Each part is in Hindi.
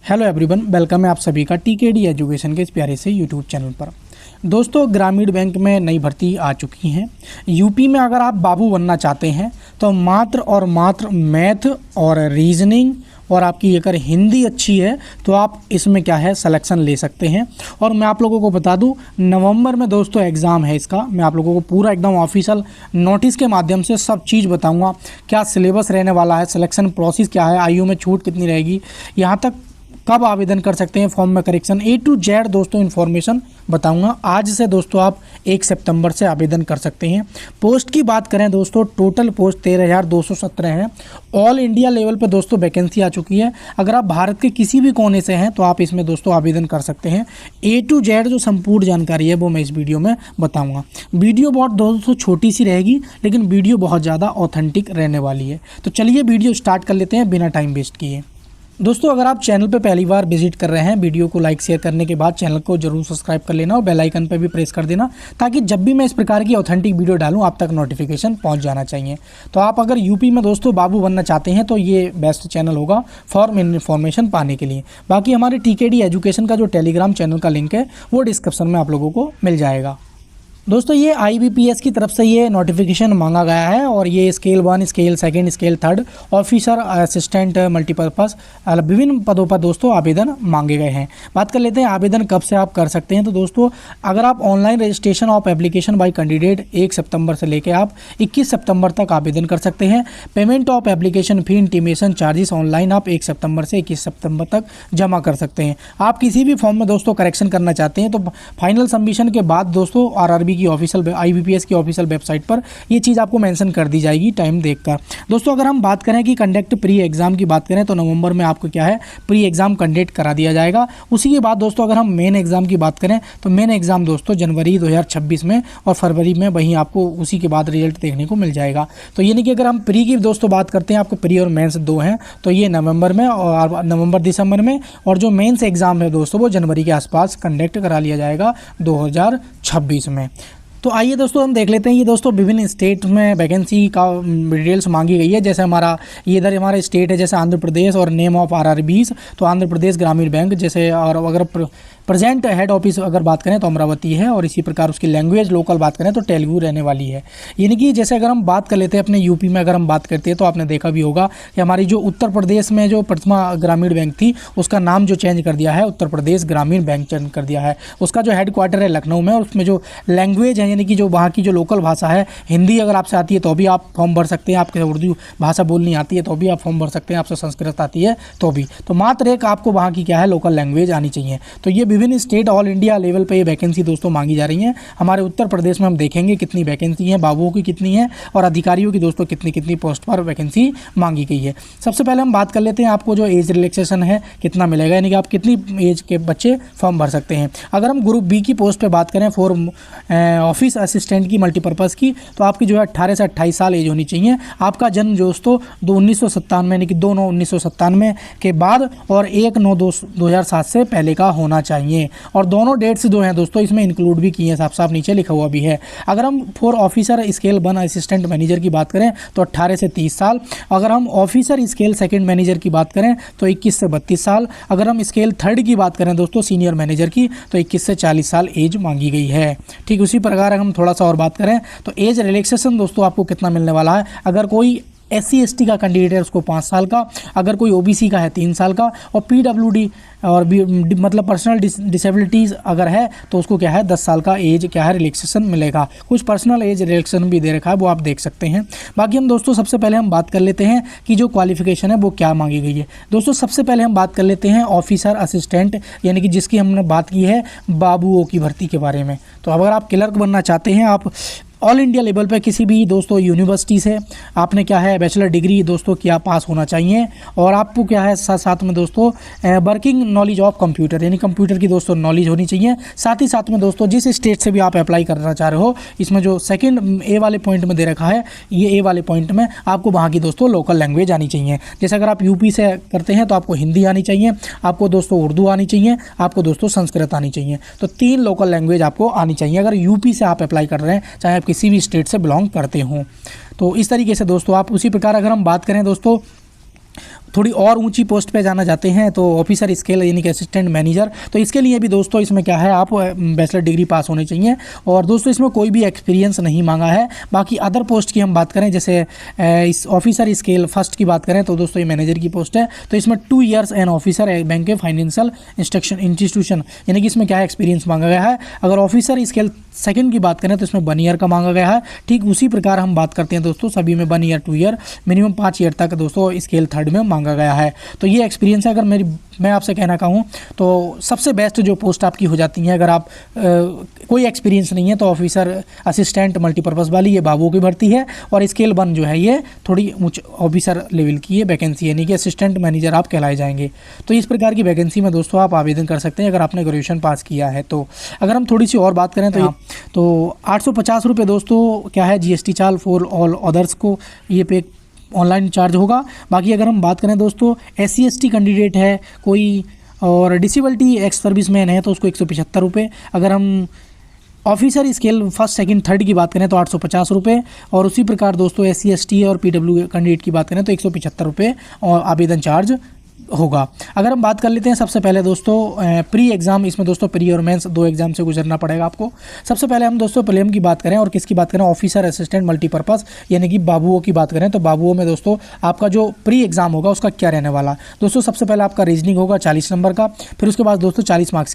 हेलो एवरीवन, वेलकम है आप सभी का टीकेडी एजुकेशन के इस प्यारे से यूट्यूब चैनल पर। दोस्तों, ग्रामीण बैंक में नई भर्ती आ चुकी हैं। यूपी में अगर आप बाबू बनना चाहते हैं तो मात्र और मात्र मैथ और रीजनिंग और आपकी अगर हिंदी अच्छी है तो आप इसमें क्या है सिलेक्शन ले सकते हैं। और मैं आप लोगों को बता दूं, नवंबर में दोस्तों एग्ज़ाम है इसका। मैं आप लोगों को पूरा एकदम ऑफिशियल नोटिस के माध्यम से सब चीज़ बताऊंगा, क्या सिलेबस रहने वाला है, सिलेक्शन प्रोसेस क्या है, आयु में छूट कितनी रहेगी, यहाँ तक कब आवेदन कर सकते हैं, फॉर्म में करेक्शन, A to Z दोस्तों इन्फॉर्मेशन बताऊंगा। आज से दोस्तों आप 1 सितंबर से आवेदन कर सकते हैं। पोस्ट की बात करें दोस्तों, टोटल पोस्ट 13,217 है। ऑल इंडिया लेवल पे दोस्तों वैकेंसी आ चुकी है। अगर आप भारत के किसी भी कोने से हैं तो आप इसमें दोस्तों आवेदन कर सकते हैं। A to Z जो संपूर्ण जानकारी है वो मैं इस वीडियो में बताऊँगा। वीडियो बहुत दोस्तों छोटी सी रहेगी, लेकिन वीडियो बहुत ज़्यादा ऑथेंटिक रहने वाली है। तो चलिए वीडियो स्टार्ट कर लेते हैं बिना टाइम वेस्ट किए। दोस्तों, अगर आप चैनल पे पहली बार विजिट कर रहे हैं, वीडियो को लाइक शेयर करने के बाद चैनल को जरूर सब्सक्राइब कर लेना और बेल आइकन पे भी प्रेस कर देना, ताकि जब भी मैं इस प्रकार की ऑथेंटिक वीडियो डालूं आप तक नोटिफिकेशन पहुंच जाना चाहिए। तो आप अगर यूपी में दोस्तों बाबू बनना चाहते हैं तो ये बेस्ट चैनल होगा फॉर इन्फॉर्मेशन पाने के लिए। बाकी हमारे टीकेडी एजुकेशन का जो टेलीग्राम चैनल का लिंक है वो डिस्क्रिप्शन में आप लोगों को मिल जाएगा। दोस्तों, ये IBPS की तरफ से ये नोटिफिकेशन मांगा गया है और ये scale 1, scale 2, scale 3 officer, assistant, multipurpose विभिन्न पदों पर दोस्तों आवेदन मांगे गए हैं। बात कर लेते हैं आवेदन कब से आप कर सकते हैं। तो दोस्तों, अगर आप online registration of application by candidate 1 सितंबर से लेकर आप 21 सितंबर तक आवेदन कर सकते हैं। Payment of application fee, intimation charges online आप 1 सितंबर से 21 सितंबर तक जमा कर सकते हैं। आप किसी भी फॉर्म में दोस्तों करेक्शन करना चाहते हैं तो फाइनल सबमिशन के बाद दोस्तों RRB की ऑफिशियल IBPS की ऑफिशियल वेबसाइट पर ये चीज़ आपको मेंशन कर दी जाएगी टाइम देखकर। दोस्तों, अगर हम बात करें कि कंडक्ट प्री एग्जाम की बात करें तो नवंबर में आपको क्या है प्री एग्जाम कंडक्ट करा दिया जाएगा। उसी के बाद दोस्तों अगर हम मेन एग्जाम की बात करें तो मेन एग्जाम दोस्तों जनवरी 2026 में और फरवरी में वहीं आपको उसी के बाद रिजल्ट देखने को मिल जाएगा। तो यानी कि अगर हम प्री की दोस्तों बात करते हैं, आपको प्री और मेंस दो हैं, तो ये नवंबर में और नवंबर दिसंबर में, और जो मेंस एग्जाम है दोस्तों वो जनवरी के आसपास कंडक्ट करा लिया जाएगा 2026 में। तो आइए दोस्तों हम देख लेते हैं। ये दोस्तों विभिन्न स्टेट में वैकेंसी का डिटेल्स मांगी गई है। जैसे ये इधर हमारा स्टेट है, जैसे आंध्र प्रदेश, और नेम ऑफ RRBs तो आंध्र प्रदेश ग्रामीण बैंक जैसे, और अगर प्रेजेंट हेड ऑफिस अगर बात करें तो अमरावती है, और इसी प्रकार उसकी लैंग्वेज लोकल बात करें तो तेलुगु रहने वाली है। यानी कि जैसे अगर हम बात कर लेते हैं अपने यूपी में, अगर हम बात करते हैं तो आपने देखा भी होगा कि हमारी जो उत्तर प्रदेश में जो प्रथमा ग्रामीण बैंक थी उसका नाम जो चेंज कर दिया है, उत्तर प्रदेश ग्रामीण बैंक चेंज कर दिया है। उसका जो हेडक्वार्टर है लखनऊ में, और उसमें जो लैंग्वेज है यानी कि जो वहाँ की जो लोकल भाषा है, हिंदी अगर आपसे आती है तो भी आप फॉर्म भर सकते हैं, आपके उर्दू भाषा बोलनी आती है तो भी आप फॉर्म भर सकते हैं, आपसे संस्कृत आती है तो भी। तो मात्र एक आपको वहाँ की क्या है लोकल लैंग्वेज आनी चाहिए। तो ये विभिन्न स्टेट ऑल इंडिया लेवल पे ये वैकेंसी दोस्तों मांगी जा रही है। हमारे उत्तर प्रदेश में हम देखेंगे कितनी वैकेंसी है, बाबुओं की कितनी है और अधिकारियों की दोस्तों कितनी कितनी पोस्ट पर वैकेंसी मांगी गई है। सबसे पहले हम बात कर लेते हैं आपको जो एज रिलैक्सेशन है कितना मिलेगा, यानी कि आप कितनी एज के बच्चे फॉर्म भर सकते हैं। अगर हम ग्रुप B की पोस्ट पर बात करें फॉर ऑफिस असिस्टेंट की मल्टीपर्पज़ की, तो आपकी जो है 18 से 28 साल एज होनी चाहिए। आपका जन्म दोस्तों 1997 यानी कि 2/9/1997 के बाद और 1/9/2007 से पहले का होना चाहिए। और दोनों डेट्स जो हैं दोस्तों इसमें इंक्लूड भी किए हैं, साफ साफ नीचे लिखा हुआ भी है। अगर हम for officer scale 1 assistant manager की बात करें तो 18 से 30 साल। अगर हम ऑफिसर स्केल 2 मैनेजर की बात करें तो 21 से 32 साल। अगर हम स्केल 3 की बात करें दोस्तों सीनियर मैनेजर की तो 21 से 40 साल एज मांगी गई है। ठीक उसी प्रकार हम थोड़ा सा और बात करें तो एज रिलैक्सेशन दोस्तों आपको कितना मिलने वाला है। अगर कोई SC/ST का कैंडिडेट है उसको 5 साल का, अगर कोई OBC का है 3 साल का, और PWD और मतलब पर्सनल डिसेबिलिटीज़ अगर है तो उसको क्या है 10 साल का एज क्या है रिलैक्सेशन मिलेगा। कुछ पर्सनल एज रिलैक्सेशन भी दे रखा है, वो आप देख सकते हैं। बाकी हम दोस्तों सबसे पहले हम बात कर लेते हैं कि जो क्वालिफिकेशन है वो क्या मांगी गई है। दोस्तों सबसे पहले हम बात कर लेते हैं ऑफिसर असिस्टेंट, यानी कि जिसकी हमने बात की है बाबुओं की भर्ती के बारे में। तो अगर आप क्लर्क बनना चाहते हैं, आप ऑल इंडिया लेवल पे किसी भी दोस्तों यूनिवर्सिटी से आपने क्या है बैचलर डिग्री दोस्तों क्या पास होना चाहिए, और आपको क्या है साथ में दोस्तों वर्किंग नॉलेज ऑफ कंप्यूटर यानी कंप्यूटर की दोस्तों नॉलेज होनी चाहिए। साथ ही साथ में दोस्तों जिस स्टेट से भी आप अप्लाई करना चाह रहे हो, इसमें जो सेकंड A वाले पॉइंट में दे रखा है, ये A वाले पॉइंट में आपको वहाँ की दोस्तों लोकल लैंग्वेज आनी चाहिए। जैसे अगर आप यूपी से करते हैं तो आपको हिंदी आनी चाहिए, आपको दोस्तों उर्दू आनी चाहिए, आपको दोस्तों संस्कृत आनी चाहिए। तो 3 लोकल लैंग्वेज आपको आनी चाहिए अगर यूपी से आप अप्लाई कर रहे हैं, चाहे आप किसी भी स्टेट से बिलोंग करते हो। तो इस तरीके से दोस्तों आप उसी प्रकार अगर हम बात करें दोस्तों थोड़ी और ऊंची पोस्ट पे जाना चाहते हैं तो ऑफिसर स्केल यानी कि असिस्टेंट मैनेजर, तो इसके लिए भी दोस्तों इसमें क्या है, आप बैचलर डिग्री पास होने चाहिए। और दोस्तों इसमें कोई भी एक्सपीरियंस नहीं मांगा है। बाकी अदर पोस्ट की हम बात करें, जैसे इस ऑफिसर स्केल फर्स्ट की बात करें तो दोस्तों ये मैनेजर की पोस्ट है, तो इसमें 2 ईयर्स एन ऑफिसर बैंक के फाइनेंशियल इंस्टीट्यूशन यानी कि इसमें क्या है, एक्सपीरियंस मांगा गया है। अगर ऑफिसर स्केल सेकंड की बात करें तो इसमें 1 ईयर का मांगा गया है। ठीक उसी प्रकार हम बात करते हैं दोस्तों सभी में 1 ईयर 2 ईयर मिनिमम 5 ईयर तक दोस्तों स्केल थर्ड में मांगा गया है। तो ये एक्सपीरियंस है। अगर मैं आपसे कहना कहूँ तो सबसे बेस्ट जो पोस्ट आपकी हो जाती है, अगर आप कोई एक्सपीरियंस नहीं है तो ऑफिसर असिस्टेंट मल्टीपर्पज़ वाली ये बाबुओं की भर्ती है। और स्केल 1 जो है ये थोड़ी उच्च ऑफिसर लेवल की है वैकेंसी, यानी कि असिस्टेंट मैनेजर आप कहलाए जाएंगे। तो इस प्रकार की वैकेंसी में दोस्तों आप आवेदन कर सकते हैं अगर आपने ग्रेजुएशन पास किया है तो। अगर हम थोड़ी सी और बात करें तो 850 रुपये दोस्तों क्या है, GST charge for all others को ये पे ऑनलाइन चार्ज होगा। बाकी अगर हम बात करें दोस्तों SC ST कैंडिडेट है कोई और डिसेबिलिटी एक्स सर्विस मैन है तो उसको 175 रुपये। अगर हम officer scale first second third की बात करें तो 850 रुपये। और उसी प्रकार दोस्तों SC ST और PW कैंडिडेट की बात करें तो 175 रुपये और आवेदन चार्ज होगा। अगर हम बात कर लेते हैं सबसे पहले दोस्तों प्री एग्ज़ाम, इसमें दोस्तों प्री और मेंस 2 एग्जाम से गुजरना पड़ेगा आपको। सबसे पहले हम दोस्तों प्रीलिम की बात करें और किसकी बात करें, ऑफिसर असिस्टेंट मल्टीपर्पज़ यानी कि बाबुओं की बात करें तो बाबुओं में दोस्तों आपका जो प्री एग्ज़ाम होगा उसका क्या रहने वाला दोस्तों। सबसे पहले आपका रीजनिंग होगा 40 नंबर का, फिर उसके बाद दोस्तों 40 मार्क्स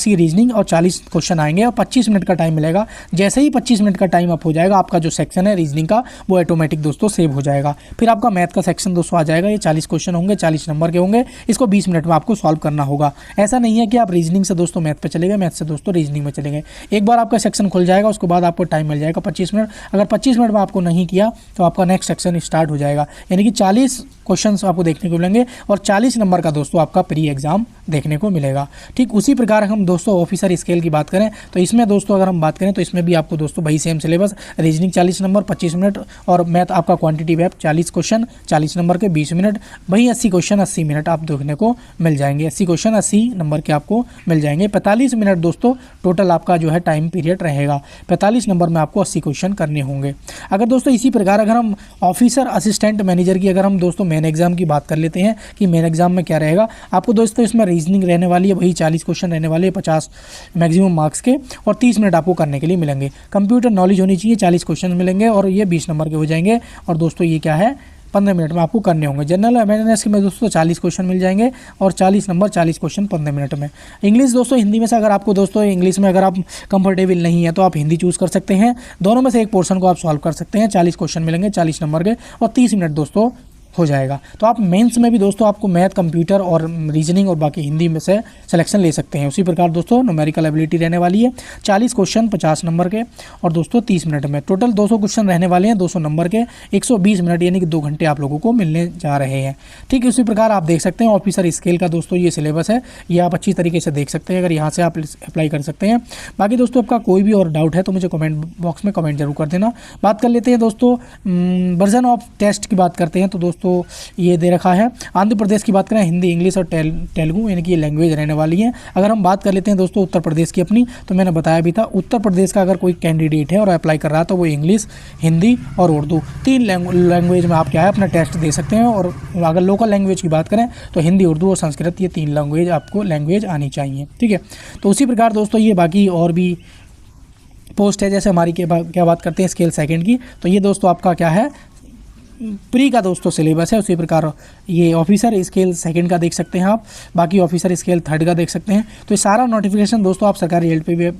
की रीजनिंग और 40 क्वेश्चन आएंगे और 25 मिनट का टाइम मिलेगा। जैसे ही 25 मिनट का टाइम अप हो जाएगा आपका जो सेक्शन है रीजनिंग का वो ऑटोमेटिक दोस्तों सेव हो जाएगा। फिर आपका मैथ का सेक्शन दोस्तों आ जाएगा, ये 40 क्वेश्चन होंगे, 40 नंबर के होंगे, इसको 20 मिनट में आपको सॉल्व करना होगा। ऐसा नहीं है कि आप रीजनिंग से दोस्तों मैथ पे चले गए, मैथ से दोस्तों रीजनिंग में चले गए। एक बार आपका सेक्शन खुल जाएगा उसके बाद आपको टाइम मिल जाएगा 25 मिनट। अगर 25 मिनट में आपको नहीं किया तो आपका नेक्स्ट सेक्शन स्टार्ट हो जाएगा, यानी कि 40 क्वेश्चन आपको देखने को मिलेंगे और 40 नंबर का दोस्तों आपका प्री एग्जाम देखने को मिलेगा। ठीक उसी प्रकार हम दोस्तों ऑफिसर स्केल की बात करें तो इसमें दोस्तों अगर हम बात करें तो इसमें भी आपको दोस्तों वही same syllabus, reasoning 40 number 25 minute और मैथ आपका क्वांटिटी वेब 40 क्वेश्चन 40 नंबर के 20 मिनट, वही 80 क्वेश्चन 80 मिनट आप देखने को मिल जाएंगे। 80 क्वेश्चन 80 नंबर के आपको मिल जाएंगे। 45 मिनट दोस्तों टोटल आपका जो है टाइम पीरियड रहेगा। 45 नंबर में आपको 80 क्वेश्चन करने होंगे। अगर दोस्तों इसी प्रकार अगर हम ऑफिसर असिस्टेंट मैनेजर की अगर हम दोस्तों मेन एग्जाम की बात कर लेते हैं कि मेन एग्जाम में क्या रहेगा, आपको दोस्तों इसमें रीजनिंग रहने वाली है, वही 40 क्वेश्चन रहने वाले हैं 50 मैक्सिमम मार्क्स के और 30 मिनट आपको करने के लिए मिलेंगे। कंप्यूटर नॉलेज होनी चाहिए, 40 क्वेश्चन मिलेंगे और ये 20 नंबर के हो जाएंगे और दोस्तों ये क्या है 15 मिनट में आपको करने होंगे। जनरल अवेयरनेस में दोस्तों 40 क्वेश्चन मिल जाएंगे और 40 नंबर 40 क्वेश्चन 15 मिनट में। इंग्लिश दोस्तों हिंदी में से अगर आपको दोस्तों इंग्लिश में अगर आप कंफर्टेबल नहीं है तो आप हिंदी चूज़ कर सकते हैं, दोनों में से एक पोर्शन को आप सॉल्व कर सकते हैं। 40 क्वेश्चन मिलेंगे 40 नंबर के और 30 मिनट दोस्तों हो जाएगा। तो आप मेंस में भी दोस्तों आपको मैथ कंप्यूटर और रीजनिंग और बाकी हिंदी में से सिलेक्शन ले सकते हैं। उसी प्रकार दोस्तों न्यूमेरिकल एबिलिटी रहने वाली है 40 क्वेश्चन 50 नंबर के और दोस्तों 30 मिनट में। टोटल 200 क्वेश्चन रहने वाले हैं 200 नंबर के, 120 मिनट यानी कि 2 घंटे आप लोगों को मिलने जा रहे हैं। ठीक उसी प्रकार आप देख सकते हैं ऑफिसर स्केल का दोस्तों ये सिलेबस है, ये आप अच्छी तरीके से देख सकते हैं, अगर यहाँ से आप अप्लाई कर सकते हैं। बाकी दोस्तों आपका कोई भी और डाउट है तो मुझे कमेंट बॉक्स में कमेंट जरूर कर देना। बात कर लेते हैं दोस्तों वर्जन ऑफ टेस्ट की बात करते हैं तो दोस्तों ये दे रखा है। आंध्र प्रदेश की बात करें हिंदी इंग्लिश और तेलुगु यानी कि ये लैंग्वेज रहने वाली है। अगर हम बात कर लेते हैं दोस्तों उत्तर प्रदेश की अपनी, तो मैंने बताया भी था उत्तर प्रदेश का अगर कोई कैंडिडेट है और अप्लाई कर रहा है तो वो इंग्लिश हिंदी और उर्दू 3 लैंग्वेज में आप क्या है अपना टेस्ट दे सकते हैं। और अगर लोकल लैंग्वेज की बात करें तो हिंदी उर्दू और संस्कृत ये 3 लैंग्वेज आपको लैंग्वेज आनी चाहिए। ठीक है, तो उसी प्रकार दोस्तों ये बाकी और भी पोस्ट है, जैसे हमारी क्या बात करते हैं स्केल सेकंड की, तो ये दोस्तों आपका क्या है प्री का दोस्तों सिलेबस है। उसी प्रकार ये ऑफिसर स्केल सेकंड का देख सकते हैं आप, बाकी ऑफिसर स्केल थर्ड का देख सकते हैं। तो ये सारा नोटिफिकेशन दोस्तों आप सरकारी रिजल्ट पे भी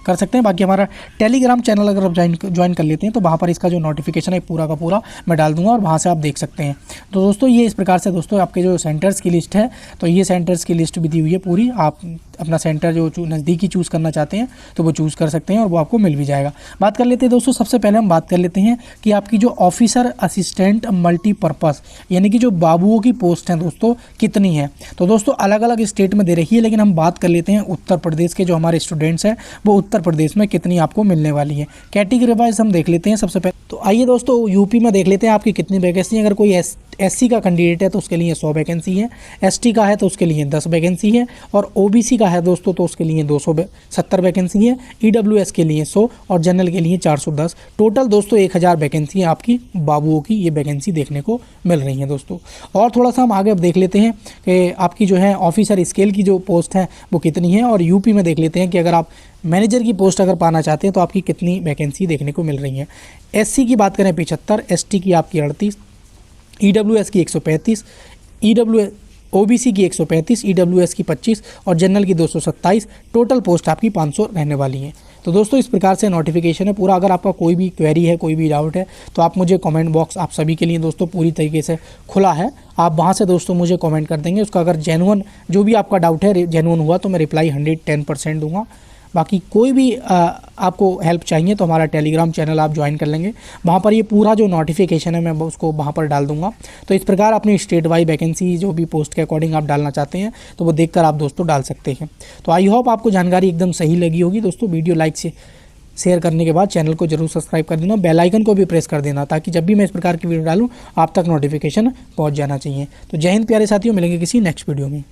कर सकते हैं। बाकी हमारा टेलीग्राम चैनल अगर आप ज्वाइन कर लेते हैं तो वहाँ पर इसका जो नोटिफिकेशन है पूरा का पूरा मैं डाल दूंगा और वहाँ से आप देख सकते हैं। तो दोस्तों ये इस प्रकार से दोस्तों आपके जो सेंटर्स की लिस्ट है, तो ये सेंटर्स की लिस्ट भी दी हुई है पूरी। आप अपना सेंटर जो नज़दीकी चूज़ करना चाहते हैं तो वो चूज़ कर सकते हैं और वो आपको मिल भी जाएगा। बात कर लेते हैं दोस्तों, सबसे पहले हम बात कर लेते हैं कि आपकी जो ऑफिसर असिस्टेंट मल्टीपर्पज़ यानी कि जो बाबुओं की पोस्ट हैं दोस्तों कितनी है। तो दोस्तों अलग अलग स्टेट में दे रखी है, लेकिन हम बात कर लेते हैं उत्तर प्रदेश के जो हमारे स्टूडेंट्स हैं वो उत्तर प्रदेश में कितनी आपको मिलने वाली है। कैटेगरी वाइज हम देख लेते हैं सबसे पहले। तो आइए दोस्तों यूपी में देख लेते हैं आपकी कितनी वैकेंसी है। अगर कोई एससी का कैंडिडेट है तो उसके लिए 100 वैकेंसी है, एसटी का है तो उसके लिए 10 वैकेंसी है और ओबीसी का है दोस्तों तो उसके लिए 270 वैकेंसी है, EWS के लिए 100 और जनरल के लिए 410। टोटल दोस्तों 1000 वैकेंसी है आपकी बाबुओं की ये वैकेंसी देखने को मिल रही है दोस्तों। और थोड़ा सा हम आगे अब देख लेते हैं कि आपकी जो है ऑफिसर स्केल की जो पोस्ट है वो कितनी है, और यूपी में देख लेते हैं कि अगर आप मैनेजर की पोस्ट अगर पाना चाहते हैं तो आपकी कितनी वैकेंसी देखने को मिल रही है। SC की बात करें 75, ST की आपकी 38, EWS की 135, OBC की 135, EWS की 25 और जनरल की 227। टोटल पोस्ट आपकी 500 रहने वाली है। तो दोस्तों इस प्रकार से नोटिफिकेशन है पूरा। अगर आपका कोई भी क्वेरी है, कोई भी डाउट है तो आप मुझे कमेंट बॉक्स आप सभी के लिए दोस्तों पूरी तरीके से खुला है, आप वहां से दोस्तों मुझे कमेंट कर देंगे। उसका अगर जेन्युइन जो भी आपका डाउट है जेन्युइन हुआ तो मैं रिप्लाई 110% दूंगा। बाकी कोई भी आपको हेल्प चाहिए तो हमारा टेलीग्राम चैनल आप ज्वाइन कर लेंगे, वहाँ पर ये पूरा जो नोटिफिकेशन है मैं उसको वहाँ पर डाल दूंगा। तो इस प्रकार अपनी स्टेट वाइज वैकेंसी जो भी पोस्ट के अकॉर्डिंग आप डालना चाहते हैं तो वो देखकर आप दोस्तों डाल सकते हैं। तो आई होप आपको जानकारी एकदम सही लगी होगी दोस्तों। वीडियो लाइक से शेयर करने के बाद चैनल को जरूर सब्सक्राइब कर देना, बेल आइकन को भी प्रेस कर देना ताकि जब भी मैं इस प्रकार की वीडियो डालूँ आप तक नोटिफिकेशन पहुँच जाना चाहिए। तो जय हिंद प्यारे साथियों, मिलेंगे किसी नेक्स्ट वीडियो में।